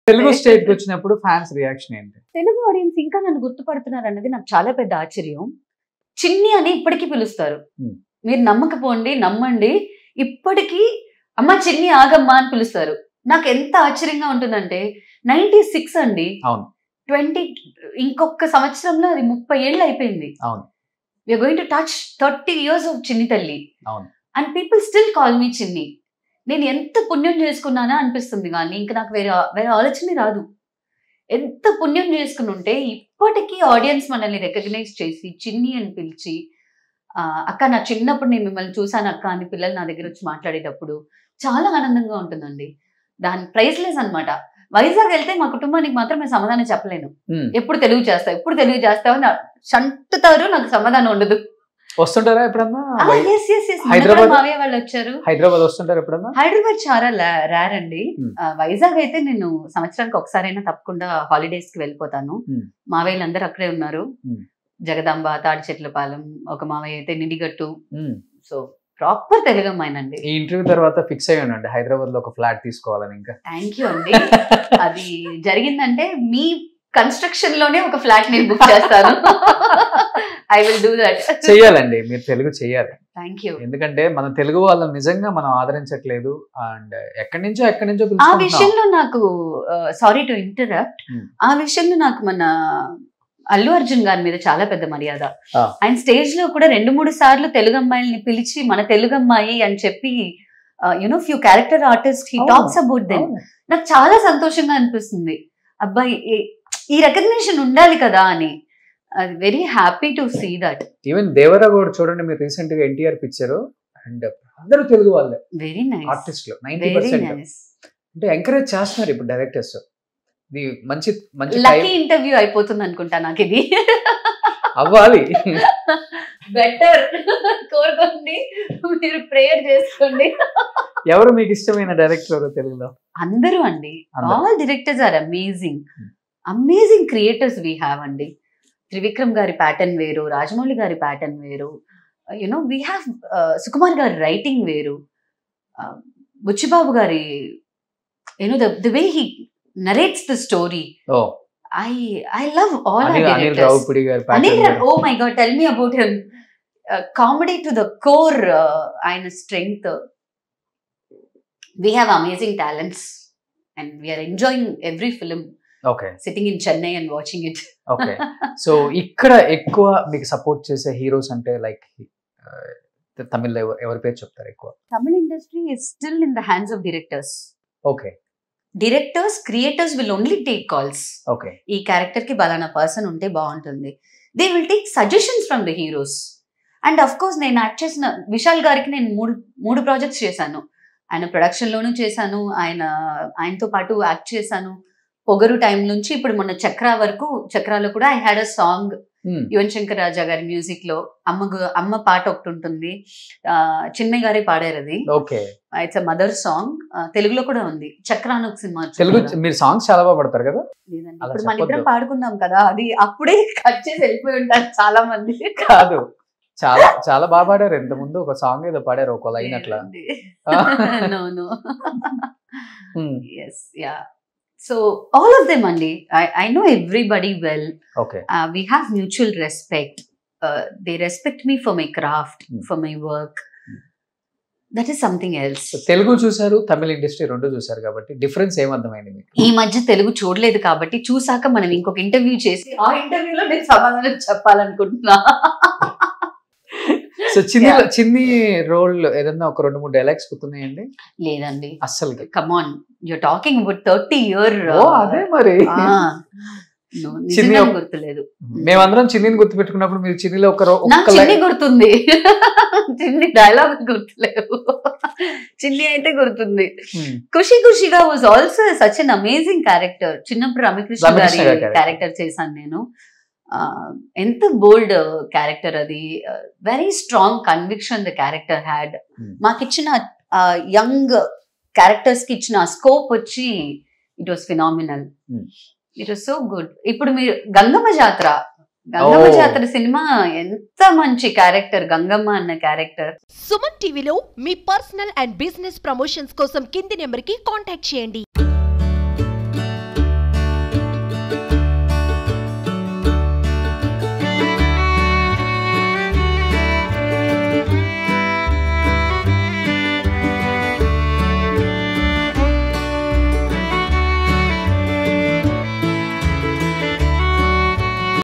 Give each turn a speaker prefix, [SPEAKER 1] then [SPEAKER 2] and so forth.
[SPEAKER 1] Telugu state కి వచ్చినప్పుడు fans reaction ఏంటి?
[SPEAKER 2] తెలుగు ఆడియన్స్ ఇంకా నన్ను గుర్తుపడుతున్నారు అన్నది నాకు చాలా పెద్ద ఆశ్చర్యం. చిన్ని అని ఇప్పటికీ పిలుస్తారు. మీరు నమ్మకపోండి, నమ్మండి, ఇప్పటికీ అమ్మ చిన్ని ఆగమ్మ అని పిలుస్తారు. నాకు ఎంత ఆశ్చర్యంగా ఉంటుందంటే 96 అండి.
[SPEAKER 1] అవును.
[SPEAKER 2] 20 ఇంకొక సంవత్సరంలో అది 30 ఏళ్ళు అయిపోయింది.
[SPEAKER 1] అవును.
[SPEAKER 2] We are going to touch 30 years of Chinni Thalli.
[SPEAKER 1] అవును.
[SPEAKER 2] And people still call me Chinni. నేను ఎంత పుణ్యం చేసుకున్నానా అనిపిస్తుంది, కానీ ఇంకా నాకు వేరే ఆలోచన రాదు. ఎంత పుణ్యం చేసుకుని ఉంటే ఇప్పటికీ ఆడియన్స్ మనల్ని రికగ్నైజ్ చేసి చిన్ని అని పిలిచి, అక్క నా చిన్నప్పుడు నేను మిమ్మల్ని చూసాను అక్క అని పిల్లలు నా దగ్గర వచ్చి మాట్లాడేటప్పుడు చాలా ఆనందంగా ఉంటుందండి. దాని ప్రైస్లెస్ అనమాట. వైజాగ్ వెళ్తే మా కుటుంబానికి మాత్రం నేను సమాధానం చెప్పలేను. ఎప్పుడు తెలుగు చేస్తావు అని చంటుతారు, నాకు సమాధానం ఉండదు.
[SPEAKER 1] వస్తుంటారా ఎప్పుడన్నా?
[SPEAKER 2] హైదరాబాద్ మావయ్య వాళ్ళు వచ్చారు.
[SPEAKER 1] హైదరాబాద్ వస్తుంటారు ఎప్పుడన్నా?
[SPEAKER 2] హైదరాబాద్ చాలా రేర్ అండి. వైజాగ్ అయితే నేను సంవత్సరానికి ఒకసారైనా తప్పకుండా హాలిడేస్ కి వెళ్ళిపోతాను. మావయ్యలు అందరూ అక్కడే ఉన్నారు. జగదాంబ, తాడిచెట్లపాలెం, ఒక మావయ్య అయితే నిడిగట్టు. సో ప్రాపర్ తెలుగు అమ్మాయినండి.
[SPEAKER 1] ఈ ఇంటర్వ్యూ తర్వాత ఫిక్స్ అయ్యి ఉండండి హైదరాబాద్ లో ఒక ఫ్లాట్ తీసుకోవాలని. ఇంకా
[SPEAKER 2] థ్యాంక్ యూ అండి. అది జరిగిందంటే మీ కన్స్ట్రక్షన్ లోనే ఒక ఫ్లాట్ నేను బుక్ చేస్తాను. I will do that.
[SPEAKER 1] చెయ్యాలండి, మీరు తెలుగు చెయ్యాలి.
[SPEAKER 2] Thank you.
[SPEAKER 1] ఎందుకంటే మన తెలుగు వాళ్ళని నిజంగా మనం ఆదరించట్లేదు. అండ్ ఎక్కడి నుంచో
[SPEAKER 2] ఆ విషయంలో నాకు సారీ టు ఇంటరప్ట్, ఆ విషయంలో నాకు మన అల్లు అర్జున్ గారి మీద చాలా పెద్ద మర్యాద. ఆయన స్టేజ్ లో కూడా 2-3 సార్లు తెలుగు అమ్మాయిల్ని పిలిచి మన తెలుగు అమ్మాయి అని చెప్పి few character artist he talks about them. నాకు చాలా సంతోషంగా అనిపిస్తుంది. అబ్బాయి ఈ రికగ్నిషన్ ఉండాలి కదా అని. Very happy to see that.
[SPEAKER 1] Even Devara కూడా చూడండి, మీరు రీసెంట్ గా ఎన్టీఆర్ పిక్చర్, అండ్ అందరూ తెలుగు వాళ్ళే.
[SPEAKER 2] వెరీ నైస్
[SPEAKER 1] ఆర్టిస్టులు 90%. అంటే ఎంకరేజ్ చేస్తున్నారు ఇప్పుడు డైరెక్టర్స్. ఇది మంచి మంచి
[SPEAKER 2] లక్కీ ఇంటర్వ్యూ అయిపోతుంది అనుకుంటా నాకు ఇది.
[SPEAKER 1] అవ్వాలి.
[SPEAKER 2] బెటర్ కోరుకోండి, మీరు ప్రేయర్ చేసుకోండి.
[SPEAKER 1] ఎవరు మీకు ఇష్టమైన డైరెక్టర్ తెలుగులో?
[SPEAKER 2] అందరూ అండి. All directors are amazing creators we have అండి. త్రివిక్రమ్ గారి ప్యాటర్న్ వేరు, రాజమౌళి గారి ప్యాటర్న్ వేరు, వీ హ్యావ్ సుకుమార్ గారి రైటింగ్ వేరు, బుచ్చిబాబు గారి the way he narrates the story. I love all our directors. Oh my God, tell me about him. Comedy to the core, ayana strength. We have amazing talents and we are enjoying every film.
[SPEAKER 1] Okay.
[SPEAKER 2] Sitting in Chennai and watching it.
[SPEAKER 1] Okay. So ikkada ekkuva meeku support chese heroes ante like Tamil lo evaru per cheptaru ekkuva?
[SPEAKER 2] Tamil industry is still in the hands of directors.
[SPEAKER 1] Okay.
[SPEAKER 2] Directors, creators will only take calls.
[SPEAKER 1] Okay.
[SPEAKER 2] ఈ character కి బలానా person ఉంటే బాగుంటుంది. They will take suggestions from the heroes. And of course నేను act చేసిన విశాల్ గారికి నేను మూడు projects చేశాను. ఆయన ప్రొడక్షన్ లోనూ చేశాను, ఆయనతో పాటు యాక్ట్ చేశాను. పొగరు టైం నుంచి ఇప్పుడు మొన్న చక్రా వరకు. చక్రాలో కూడా I had a song Yuvan Shankar Raja గారి మ్యూజిక్ లో. అమ్మ పాట ఒకటి ఉంటుంది, చిన్మయ్య గారే పాడారు అది. It's a mother song. తెలుగులో కూడా ఉంది. చక్రా అని ఒక సినిమా.
[SPEAKER 1] తెలుగు మీరు సాంగ్స్ చాలా బాగా పడతారు కదా?
[SPEAKER 2] లేదండి, ఇప్పుడు మన ఇద్దరం పాడుకున్నాం కదా, అది అప్పుడే కట్ చేసి వెళ్ళిపోయి ఉంటారు చాలా మంది.
[SPEAKER 1] కాదు, చాలా చాలా బాగా పాడారు. ఇంత ముందు ఒక సాంగ్ ఏదో పాడారు, ఒక లైన్ అట్లా.
[SPEAKER 2] yes, yeah. So all of them andi, I know everybody well.
[SPEAKER 1] Okay.
[SPEAKER 2] We have mutual respect. They respect me for my craft, for my work. That is something else.
[SPEAKER 1] So Telugu చూసారు, తమిళ industry రెండు చూసారు కాబట్టి difference ఏమర్థమైంది మీకు?
[SPEAKER 2] ఈ మధ్య తెలుగు చూడలేదు కాబట్టి చూసాక మనం ఇంకొక ఇంటర్వ్యూ చేసి ఆ ఇంటర్వ్యూలో నేను సమాధానం చెప్పాలనుకుంటున్నా.
[SPEAKER 1] సో చిన్ని రోల్ ఏదన్నా ఒక 2-3 డైలాగ్స్ గుర్తున్నాయండి?
[SPEAKER 2] లేదండి
[SPEAKER 1] అస్సలు.
[SPEAKER 2] Come on, you're talking about 30 year.
[SPEAKER 1] అదే మరి
[SPEAKER 2] చిన్ని గుర్తులేదు.
[SPEAKER 1] మేమందరం చిన్నిని గుర్తు పెట్టుకున్నప్పుడు మీరు చిన్నిలో
[SPEAKER 2] చిన్ని గుర్తుంది, చిన్ని డైలాగ్ గుర్తులేవు. చిన్ని అయితే గుర్తుంది. ఖుషి ఖుషిగా was also such an amazing character. చిన్నప్పుడు రమ్యకృష్ణ గారి క్యారెక్టర్ చేశాను నేను. ఎంత బోల్డ్ క్యారెక్టర్ అది. Very strong conviction the character had. మాకిచ్చిన యంగ్ క్యారెక్టర్స్ కి ఇచ్చిన స్కోప్ వచ్చి it was phenomenal. It was so good. ఇప్పుడు మీరు గంగమ్మ జాతర సినిమా ఎంత మంచి క్యారెక్టర్, గంగమ్మ అన్న క్యారెక్టర్.
[SPEAKER 3] సుమన్ టీవీలో మీ పర్సనల్ అండ్ బిజినెస్ ప్రమోషన్స్ కోసం కింది నెంబర్ కి కాంటాక్ట్ చేయండి.